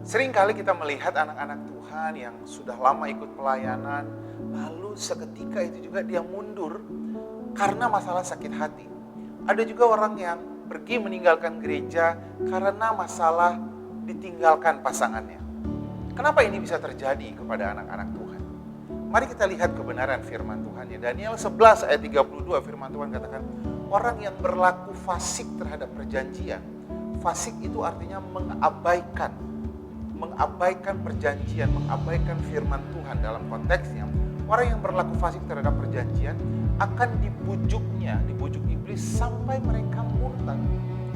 Sering kali kita melihat anak-anak Tuhan yang sudah lama ikut pelayanan, lalu seketika itu juga dia mundur karena masalah sakit hati. Ada juga orang yang pergi meninggalkan gereja karena masalah ditinggalkan pasangannya. Kenapa ini bisa terjadi kepada anak-anak Tuhan? Mari kita lihat kebenaran firman Tuhan. Daniel 11 ayat 32 firman Tuhan katakan, orang yang berlaku fasik terhadap perjanjian. Fasik itu artinya mengabaikan perjanjian, mengabaikan firman Tuhan. Dalam konteksnya, orang yang berlaku fasik terhadap perjanjian akan dibujuk iblis sampai mereka murtad,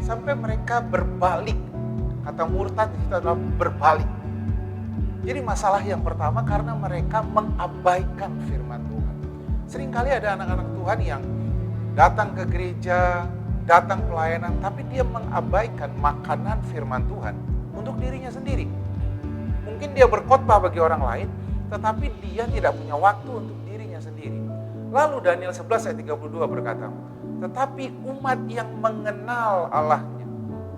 sampai mereka berbalik. Kata murtad itu adalah berbalik. Jadi masalah yang pertama karena mereka mengabaikan firman Tuhan. Seringkali ada anak-anak Tuhan yang datang ke gereja, datang pelayanan, tapi dia mengabaikan makanan firman Tuhan untuk dirinya sendiri. Mungkin dia berkhotbah bagi orang lain, tetapi dia tidak punya waktu untuk dirinya sendiri. Lalu Daniel 11 ayat 32 berkata, tetapi umat yang mengenal Allahnya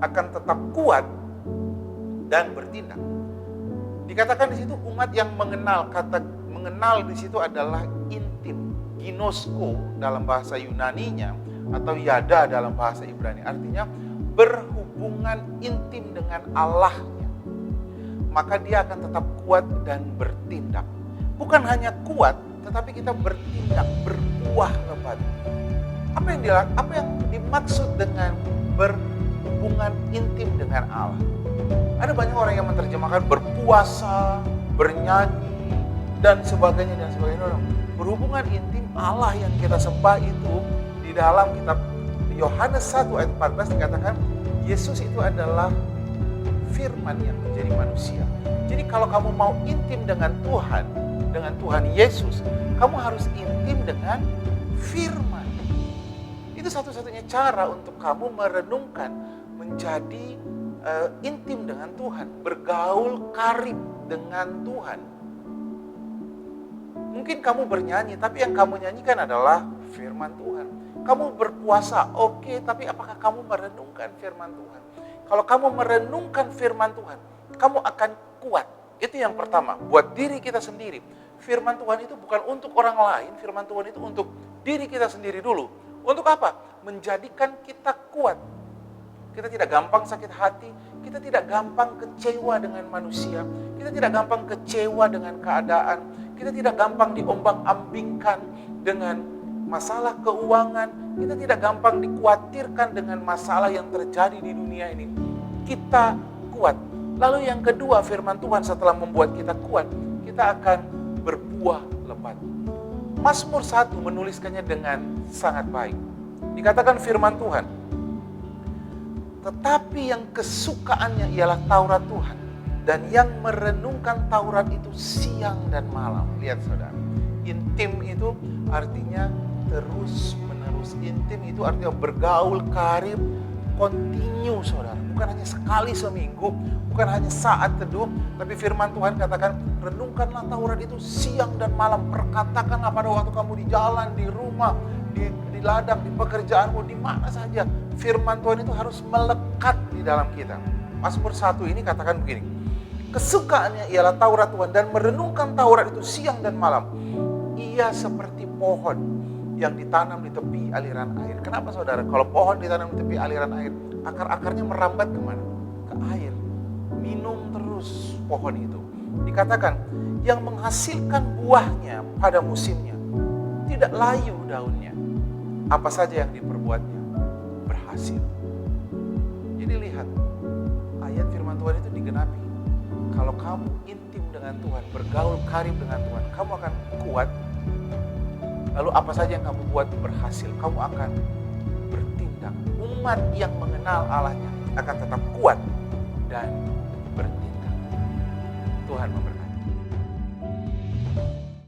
akan tetap kuat dan bertindak. Dikatakan di situ umat yang mengenal, kata mengenal di situ adalah intim, ginosko dalam bahasa Yunaninya atau yada dalam bahasa Ibrani. Artinya berhubungan intim dengan Allahnya. Maka dia akan tetap kuat dan bertindak. Bukan hanya kuat, tetapi kita bertindak, berbuah lebat. Apa yang dimaksud dengan berhubungan intim dengan Allah? Ada banyak orang yang menerjemahkan berpuasa, bernyanyi, dan sebagainya. Berhubungan intim Allah yang kita sembah itu di dalam kitab Yohanes 1 ayat 14 dikatakan Yesus itu adalah firman yang menjadi manusia. Jadi kalau kamu mau intim dengan Tuhan Yesus, kamu harus intim dengan firman. Itu satu-satunya cara untuk kamu merenungkan, menjadi intim dengan Tuhan, bergaul karib dengan Tuhan. Mungkin kamu bernyanyi, tapi yang kamu nyanyikan adalah firman Tuhan. Kamu berpuasa, oke, tapi apakah kamu merenungkan firman Tuhan? Kalau kamu merenungkan firman Tuhan, kamu akan kuat. Itu yang pertama, buat diri kita sendiri. Firman Tuhan itu bukan untuk orang lain, firman Tuhan itu untuk diri kita sendiri dulu. Untuk apa? Menjadikan kita kuat. Kita tidak gampang sakit hati, kita tidak gampang kecewa dengan manusia, kita tidak gampang kecewa dengan keadaan, kita tidak gampang diombang-ambingkan dengan masalah keuangan, kita tidak gampang dikhawatirkan dengan masalah yang terjadi di dunia ini. Kita kuat. Lalu yang kedua, firman Tuhan setelah membuat kita kuat, kita akan berbuah lebat. Mazmur 1 menuliskannya dengan sangat baik. Dikatakan firman Tuhan, tetapi yang kesukaannya ialah Taurat Tuhan, dan yang merenungkan Taurat itu siang dan malam. Lihat saudara, intim itu artinya terus menerus. Intim itu artinya bergaul karib, continue saudara. Bukan hanya sekali seminggu, bukan hanya saat teduh, tapi firman Tuhan katakan, renungkanlah Taurat itu siang dan malam. Perkatakanlah pada waktu kamu di jalan, di rumah, di ladang, di pekerjaanmu, di mana saja. Firman Tuhan itu harus melekat di dalam kita. Mazmur 1 ini katakan begini, kesukaannya ialah Taurat Tuhan, dan merenungkan Taurat itu siang dan malam. Ia seperti pohon yang ditanam di tepi aliran air. Kenapa saudara? Kalau pohon ditanam di tepi aliran air, akar-akarnya merambat kemana? Ke air. Minum terus pohon itu. Dikatakan, yang menghasilkan buahnya pada musimnya. Tidak layu daunnya. Apa saja yang diperbuatnya berhasil. Jadi lihat, ayat firman Tuhan itu digenapi. Kalau kamu intim dengan Tuhan, bergaul karib dengan Tuhan, kamu akan kuat. Lalu apa saja yang kamu buat berhasil, kamu akan bertindak. Umat yang mengenal Allahnya akan tetap kuat dan bertindak. Tuhan memberkati.